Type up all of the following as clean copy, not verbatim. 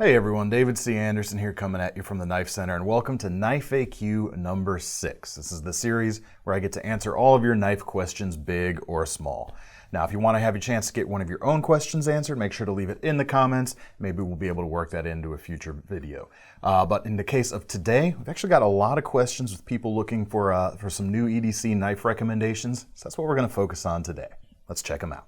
Hey everyone, David C. Anderson here coming at you from the Knife Center, and welcome to Knife AQ number 6. This is the series where I get to answer all of your knife questions, big or small. Now, if you want to have a chance to get one of your own questions answered, make sure to leave it in the comments. Maybe we'll be able to work that into a future video. But in the case of today, we've actually got a lot of questions with people looking for some new EDC knife recommendations. So that's what we're going to focus on today. Let's check them out.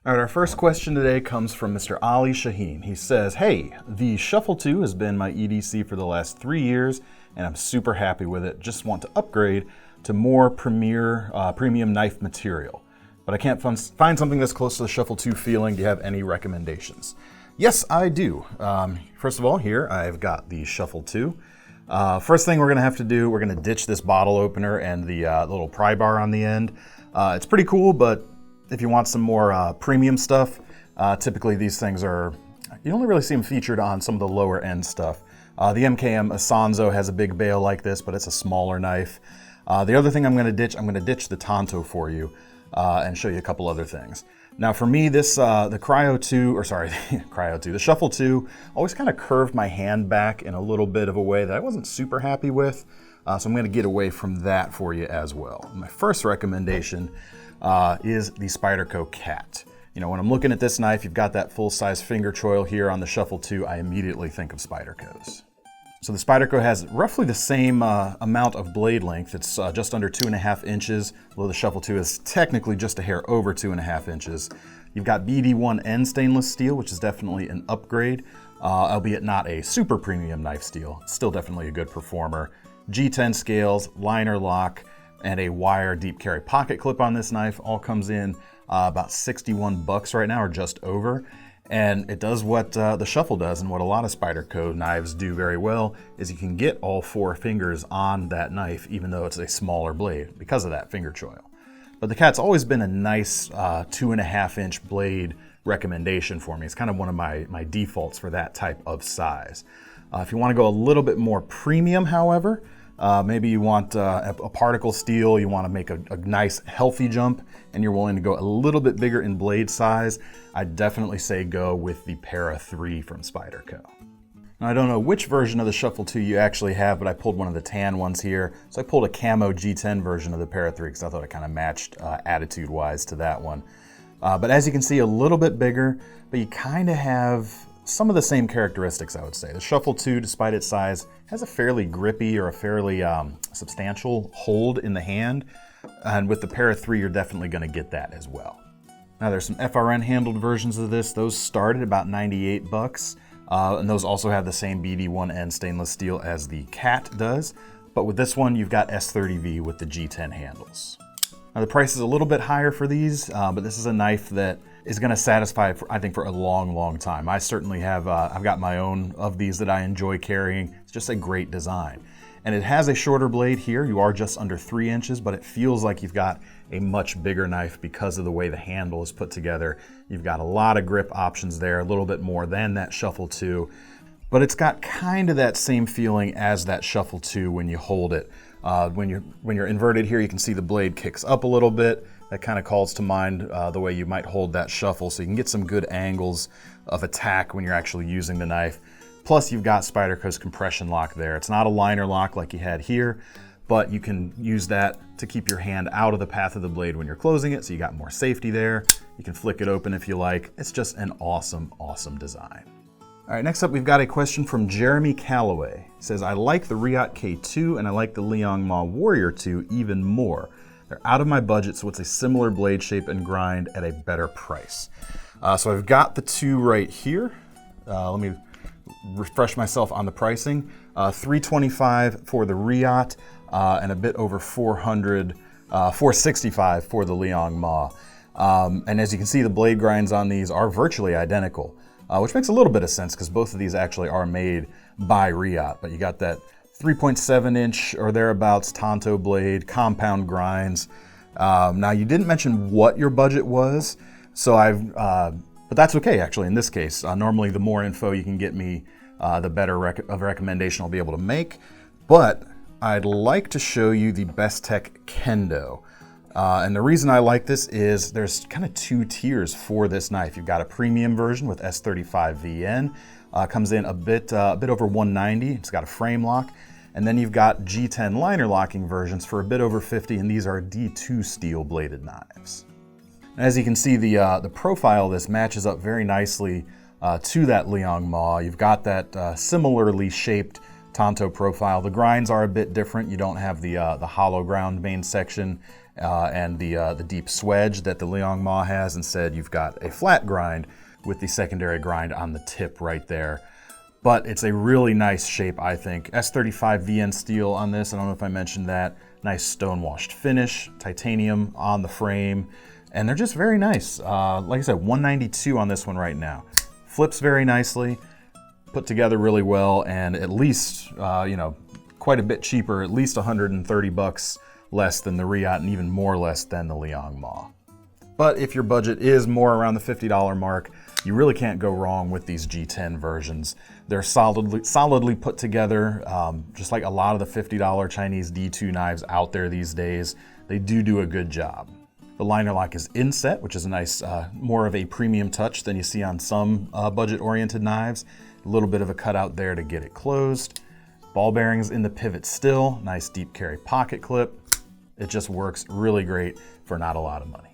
All right, our first question today comes from Mr. Ali Shaheen. He says, hey, the Shuffle 2 has been my EDC for the last 3 years, and I'm super happy with it. Just want to upgrade to more premium knife material. But I can't find something that's close to the Shuffle 2 feeling. Do you have any recommendations? Yes, I do. First of all, here I've got the Shuffle 2. First thing we're gonna have to do, we're gonna ditch this bottle opener and the little pry bar on the end. It's pretty cool, but if you want some more premium stuff, typically these things you only really see them featured on some of the lower end stuff. The MKM Asanzo has a big bail like this, but it's a smaller knife. The other thing I'm gonna ditch the Tanto for you and show you a couple other things. Now for me, the Cryo 2, the Shuffle 2 always kind of curved my hand back in a little bit of a way that I wasn't super happy with. So I'm gonna get away from that for you as well. My first recommendation is the Spyderco Cat. You know, when I'm looking at this knife, you've got that full-size finger choil here on the Shuffle 2, I immediately think of Spydercos. So the Spyderco has roughly the same amount of blade length. It's just under 2.5 inches, although the Shuffle 2 is technically just a hair over 2.5 inches. You've got BD1N stainless steel, which is definitely an upgrade, albeit not a super premium knife steel. It's still definitely a good performer. G10 scales, liner lock, and a wire deep carry pocket clip on this knife. All comes in about 61 bucks right now, or just over. And it does what the Shuffle does, and what a lot of Spyderco knives do very well, is you can get all 4 fingers on that knife, even though it's a smaller blade, because of that finger choil. But the Cat's always been a nice 2.5 inch blade recommendation for me. It's kind of one of my defaults for that type of size. If you want to go a little bit more premium, however, maybe you want a particle steel, you want to make a nice healthy jump, and you're willing to go a little bit bigger in blade size, I'd definitely say go with the Para 3 from Spyderco. Now, I don't know which version of the Shuffle 2 you actually have, but I pulled one of the tan ones here. So I pulled a camo G10 version of the Para 3 because I thought it kind of matched attitude-wise to that one. But as you can see, a little bit bigger, but you kind of have some of the same characteristics, I would say. The Shuffle 2, despite its size, has a fairly grippy or a fairly substantial hold in the hand. And with the Para 3, you're definitely going to get that as well. Now there's some FRN handled versions of this. Those start at about 98 bucks. And those also have the same BD1N stainless steel as the Cat does. But with this one, you've got S30V with the G10 handles. Now the price is a little bit higher for these, but this is a knife that is going to satisfy, I think, for a long, long time. I certainly have, I've got my own of these that I enjoy carrying. It's just a great design. And it has a shorter blade here. You are just under 3 inches, but it feels like you've got a much bigger knife because of the way the handle is put together. You've got a lot of grip options there, a little bit more than that Shuffle 2. But it's got kind of that same feeling as that Shuffle 2 when you hold it. When you're inverted here, you can see the blade kicks up a little bit. That kind of calls to mind the way you might hold that Shuffle, so you can get some good angles of attack when you're actually using the knife. Plus, you've got Spyderco's compression lock there. It's not a liner lock like you had here, but you can use that to keep your hand out of the path of the blade when you're closing it, so you got more safety there. You can flick it open if you like. It's just an awesome, awesome design. All right, next up we've got a question from Jeremy Calloway. He says, I like the Reate K2 and I like the Liong Mah Warrior 2 even more. They're out of my budget, so it's a similar blade shape and grind at a better price. So I've got the 2 right here. Let me refresh myself on the pricing. $325 for the Reate and a bit over $465 for the Liong Mah. And as you can see, the blade grinds on these are virtually identical, which makes a little bit of sense because both of these actually are made by Reate. But you got that 3.7 inch or thereabouts Tanto blade, compound grinds. Now you didn't mention what your budget was, so but that's okay actually in this case. Normally the more info you can get me, the better of a recommendation I'll be able to make. But I'd like to show you the Best Tech Kendo. And the reason I like this is there's kind of two tiers for this knife. You've got a premium version with S35VN, comes in a bit over $190. It's got a frame lock. And then you've got G10 liner locking versions for a bit over $50, and these are D2 steel bladed knives. As you can see, the profile of this matches up very nicely to that Liong Mah. You've got that similarly shaped Tanto profile. The grinds are a bit different. You don't have the hollow ground main section and the deep swedge that the Liong Mah has. Instead, you've got a flat grind with the secondary grind on the tip right there. But it's a really nice shape, I think. S35VN steel on this. I don't know if I mentioned that. Nice stone-washed finish, titanium on the frame, and they're just very nice. Like I said, $192 on this one right now. Flips very nicely, put together really well, and at least, quite a bit cheaper, at least 130 bucks less than the Reate and even more less than the Liong Mah. But if your budget is more around the $50 mark, you really can't go wrong with these G10 versions. They're solidly put together, just like a lot of the $50 Chinese D2 knives out there these days. They do a good job. The liner lock is inset, which is a nice, more of a premium touch than you see on some budget-oriented knives. A little bit of a cutout there to get it closed. Ball bearings in the pivot still, nice deep carry pocket clip. It just works really great for not a lot of money.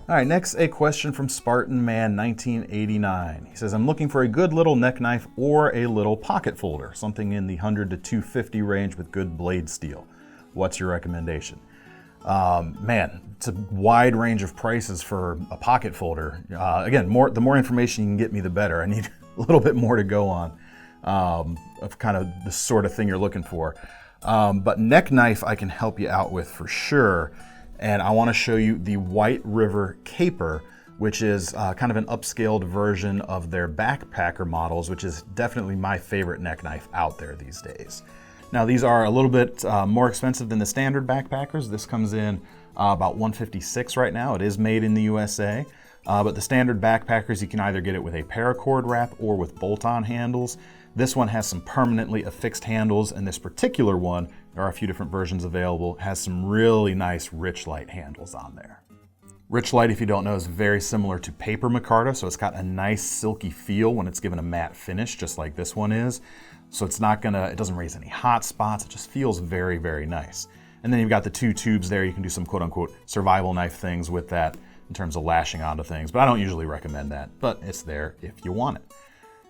All right, next a question from Spartan Man 1989. He says, I'm looking for a good little neck knife or a little pocket folder, something in the 100 to 250 range with good blade steel. What's your recommendation? Man, it's a wide range of prices for a pocket folder. Again, the more information you can get me, the better. I need a little bit more to go on of kind of the sort of thing you're looking for. But neck knife I can help you out with for sure. And I want to show you the White River Caper, which is kind of an upscaled version of their backpacker models, which is definitely my favorite neck knife out there these days. Now, these are a little bit more expensive than the standard backpackers. This comes in about $156 right now. It is made in the USA. But the standard backpackers, you can either get it with a paracord wrap or with bolt-on handles. This one has some permanently affixed handles, and this particular one, there are a few different versions available, has some really nice Richlite handles on there. Richlite, if you don't know, is very similar to paper micarta, so it's got a nice silky feel when it's given a matte finish, just like this one is. So it doesn't raise any hot spots, it just feels very, very nice. And then you've got the two tubes there. You can do some quote-unquote survival knife things with that in terms of lashing onto things, but I don't usually recommend that, but it's there if you want it.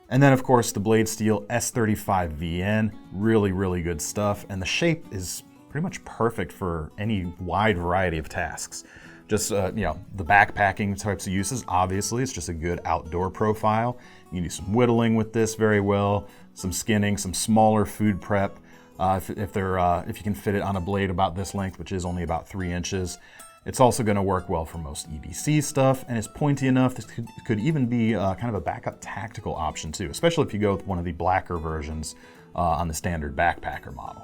And then, of course, the blade steel S35VN, really, really good stuff. And the shape is pretty much perfect for any wide variety of tasks. Just, the backpacking types of uses, obviously, it's just a good outdoor profile. You can do some whittling with this very well, some skinning, some smaller food prep. If you can fit it on a blade about this length, which is only about 3 inches. It's also going to work well for most EDC stuff, and it's pointy enough. This could even be kind of a backup tactical option too, especially if you go with one of the blacker versions on the standard backpacker model.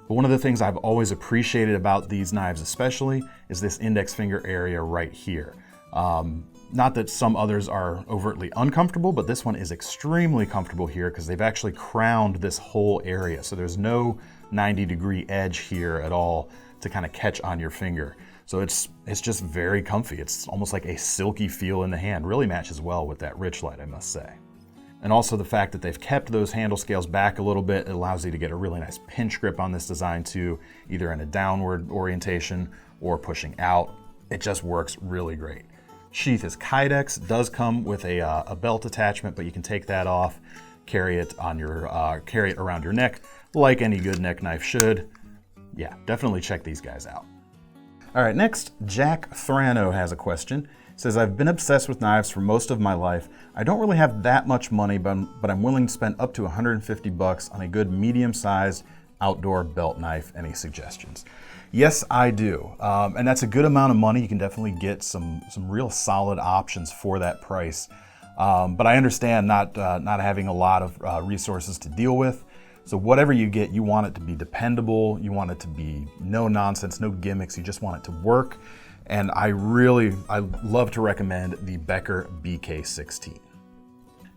But one of the things I've always appreciated about these knives especially is this index finger area right here. Not that some others are overtly uncomfortable, but this one is extremely comfortable here because they've actually crowned this whole area. So there's no 90-degree edge here at all to kind of catch on your finger. So it's just very comfy. It's almost like a silky feel in the hand. Really matches well with that Richlite, I must say. And also the fact that they've kept those handle scales back a little bit, it allows you to get a really nice pinch grip on this design too, either in a downward orientation or pushing out. It just works really great. Sheath is Kydex, does come with a belt attachment, but you can take that off, carry it around your neck like any good neck knife should. Yeah, definitely check these guys out. All right, next, Jack Thrano has a question. He says, I've been obsessed with knives for most of my life. I don't really have that much money, but I'm willing to spend up to 150 bucks on a good medium-sized outdoor belt knife. Any suggestions? Yes, I do. And that's a good amount of money. You can definitely get some real solid options for that price. But I understand not having a lot of resources to deal with. So whatever you get, you want it to be dependable. You want it to be no nonsense, no gimmicks. You just want it to work. And I love to recommend the Becker BK16.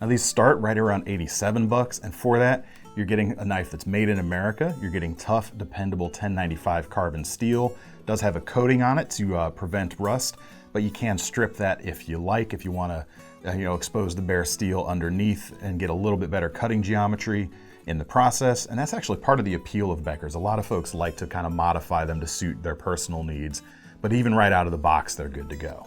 Now these start right around 87 bucks. And for that, you're getting a knife that's made in America. You're getting tough, dependable 1095 carbon steel. does have a coating on it to prevent rust, but you can strip that if you like, if you want to expose the bare steel underneath and get a little bit better cutting geometry in the process. And that's actually part of the appeal of Beckers. A lot of folks like to kind of modify them to suit their personal needs, but even right out of the box, they're good to go.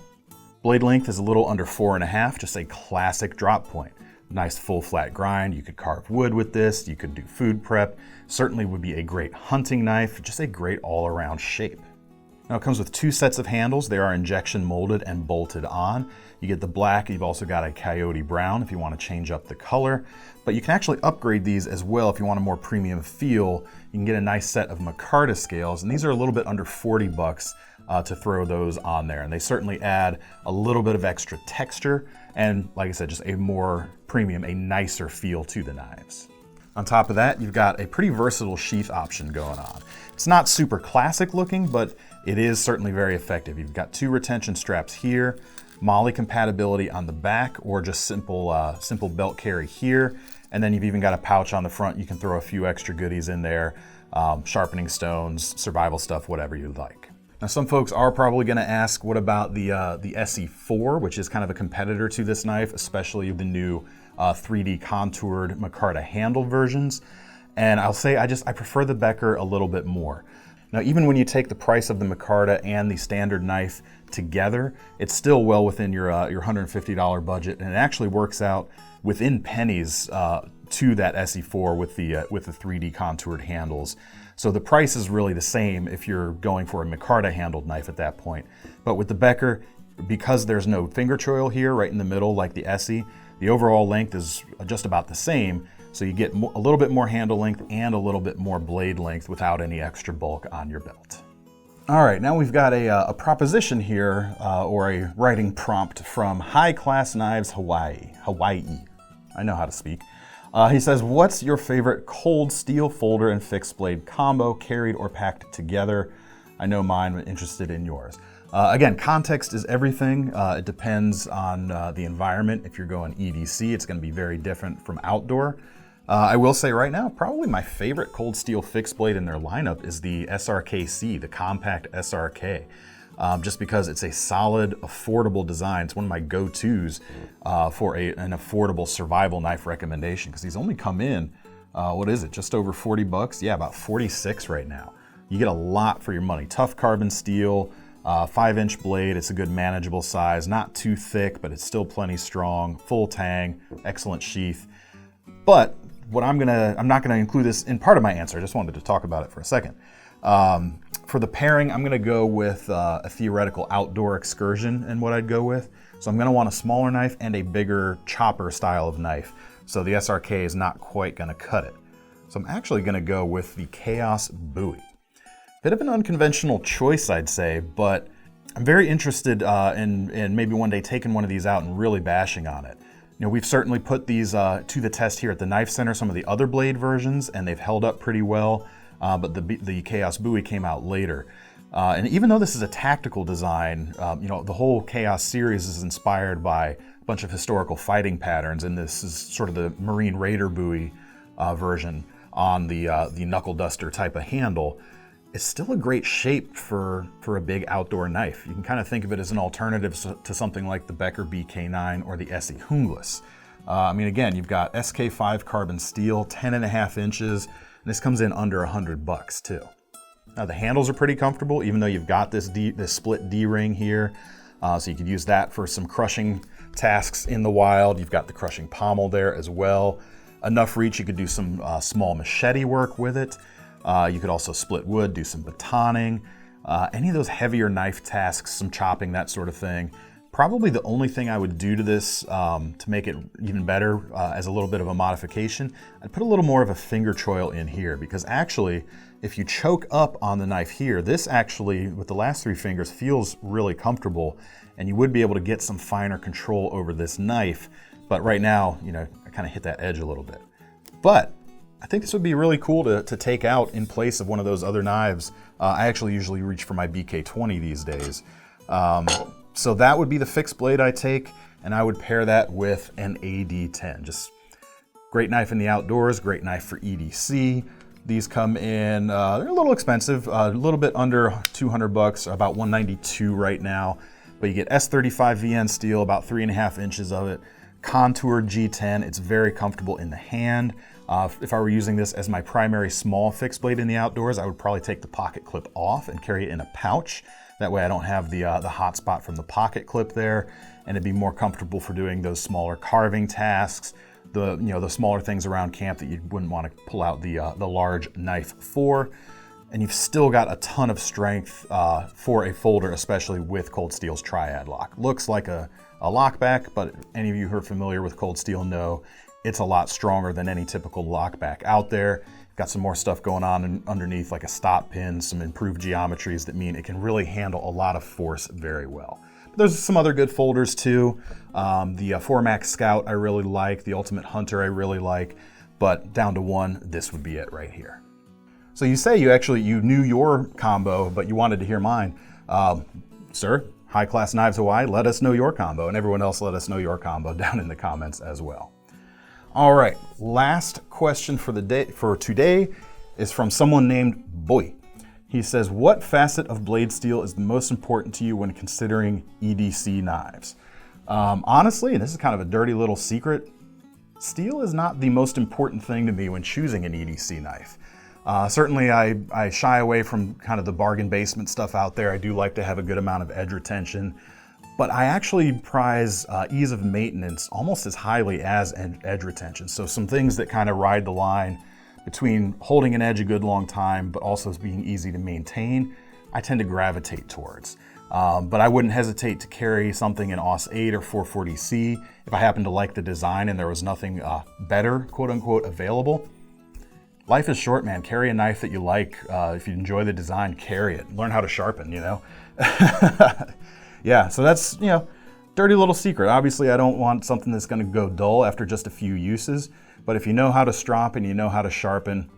Blade length is a little under 4.5, just a classic drop point. Nice full flat grind. You could carve wood with this. You could do food prep. Certainly would be a great hunting knife, just a great all-around shape. Now it comes with 2 sets of handles. They are injection molded and bolted on. You get the black, you've also got a coyote brown if you want to change up the color. But you can actually upgrade these as well if you want a more premium feel. You can get a nice set of micarta scales, and these are a little bit under 40 bucks to throw those on there. And they certainly add a little bit of extra texture and, like I said, just a more premium, a nicer feel to the knives. On top of that, you've got a pretty versatile sheath option going on. It's not super classic looking, but it is certainly very effective. You've got 2 retention straps here, MOLLE compatibility on the back, or just simple belt carry here. And then you've even got a pouch on the front. You can throw a few extra goodies in there, sharpening stones, survival stuff, whatever you'd like. Now some folks are probably gonna ask, what about the SE4, which is kind of a competitor to this knife, especially the new 3D contoured micarta handle versions. And I'll say I prefer the Becker a little bit more. Now, even when you take the price of the micarta and the standard knife together, it's still well within your $150 budget, and it actually works out within pennies to that SE4 with the 3D contoured handles. So the price is really the same if you're going for a micarta handled knife at that point. But with the Becker, because there's no finger choil here right in the middle like the SE, the overall length is just about the same. So you get a little bit more handle length and a little bit more blade length without any extra bulk on your belt. All right, now we've got a proposition here, or a writing prompt from High Class Knives Hawaii. I know how to speak. He says, what's your favorite cold steel folder and fixed blade combo, carried or packed together? I know mine, but interested in yours. Again, context is everything. It depends on the environment. If you're going EDC, it's gonna be very different from outdoor. I will say right now, probably my favorite cold steel fixed blade in their lineup is the SRKC, the compact SRK. Just because it's a solid, affordable design. It's one of my go-tos for an affordable survival knife recommendation, because these only come in, what is it, just over 40 bucks? Yeah, about 46 right now. You get a lot for your money. Tough carbon steel, 5-inch blade. It's a good manageable size, not too thick, but it's still plenty strong, full tang, excellent sheath. But what I'm not gonna include this in part of my answer. I just wanted to talk about it for a second. For the pairing, I'm gonna go with a theoretical outdoor excursion and what I'd go with. So I'm gonna want a smaller knife and a bigger chopper style of knife. So the SRK is not quite gonna cut it. So I'm actually gonna go with the Chaos Bowie. Bit of an unconventional choice, I'd say, but I'm very interested in maybe one day taking one of these out and really bashing on it. You know, we've certainly put these to the test here at the KnifeCenter, some of the other blade versions, and they've held up pretty well, but the Chaos Bowie came out later. And even though this is a tactical design, you know, the whole Chaos series is inspired by a bunch of historical fighting patterns, and this is sort of the Marine Raider Bowie version on the knuckle duster type of handle. It's still a great shape for a big outdoor knife. You can kind of think of it as an alternative to something like the Becker BK9 or the SE Hunglis. I mean, again, you've got SK5 carbon steel, 10.5 inches, and this comes in under 100 bucks too. Now the handles are pretty comfortable, even though you've got this split D-ring here, so you could use that for some crushing tasks in the wild. You've got the crushing pommel there as well. Enough reach, you could do some small machete work with it. You could also split wood, do some batoning, any of those heavier knife tasks, some chopping, that sort of thing. Probably the only thing I would do to this to make it even better as a little bit of a modification, I'd put a little more of a finger choil in here, because actually, if you choke up on the knife here, this actually, with the last 3 fingers, feels really comfortable, and you would be able to get some finer control over this knife. But right now, you know, I kind of hit that edge a little bit. But I think this would be really cool to take out in place of one of those other knives. I actually usually reach for my BK20 these days. So that would be the fixed blade I take, and I would pair that with an AD10. Just great knife in the outdoors, great knife for EDC, These come in, they're a little expensive, a little bit under $200, about $192 right now. But you get S35 VN steel, about 3.5 inches of it. Contoured G10, it's very comfortable in the hand. If I were using this as my primary small fixed blade in the outdoors, I would probably take the pocket clip off and carry it in a pouch. That way I don't have the hot spot from the pocket clip there, and it'd be more comfortable for doing those smaller carving tasks, the smaller things around camp that you wouldn't want to pull out the large knife for. And you've still got a ton of strength for a folder, especially with Cold Steel's Triad lock. Looks like a lockback, but any of you who are familiar with Cold Steel know it's a lot stronger than any typical lockback out there. Got some more stuff going on underneath, like a stop pin, some improved geometries that mean it can really handle a lot of force very well. But there's some other good folders too. The Formax Scout I really like, the Ultimate Hunter I really like, but down to one, this would be it right here. So you say you knew your combo, but you wanted to hear mine. Sir, High Class Knives Hawaii, let us know your combo, and everyone else let us know your combo down in the comments as well. All right, last question for today is from someone named Boy. He says, what facet of blade steel is the most important to you when considering EDC knives? Honestly, and this is kind of a dirty little secret, steel is not the most important thing to me when choosing an EDC knife. Certainly I shy away from kind of the bargain basement stuff out there. I do like to have a good amount of edge retention, but I actually prize ease of maintenance almost as highly as edge retention. So some things that kind of ride the line between holding an edge a good long time, but also being easy to maintain, I tend to gravitate towards. But I wouldn't hesitate to carry something in AUS 8 or 440C if I happen to like the design and there was nothing better, quote unquote, available. Life is short, man. Carry a knife that you like. If you enjoy the design, carry it. Learn how to sharpen, Yeah, so that's, dirty little secret. Obviously, I don't want something that's gonna go dull after just a few uses, but if you know how to strop and you know how to sharpen,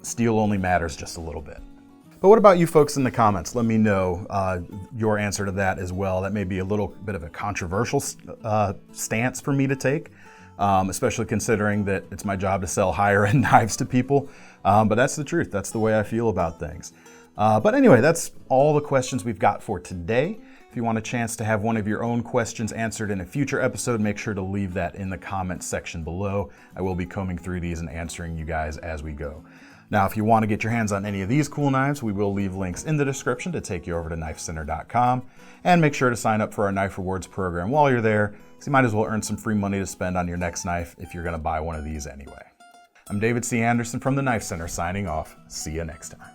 steel only matters just a little bit. But what about you folks in the comments? Let me know your answer to that as well. That may be a little bit of a controversial stance for me to take. Especially considering that it's my job to sell higher end knives to people. But that's the truth. That's the way I feel about things. But anyway, that's all the questions we've got for today. If you want a chance to have one of your own questions answered in a future episode, make sure to leave that in the comments section below. I will be combing through these and answering you guys as we go. Now, if you want to get your hands on any of these cool knives, we will leave links in the description to take you over to KnifeCenter.com. And make sure to sign up for our Knife Rewards program while you're there, so you might as well earn some free money to spend on your next knife if you're going to buy one of these anyway. I'm David C. Anderson from the Knife Center signing off. See you next time.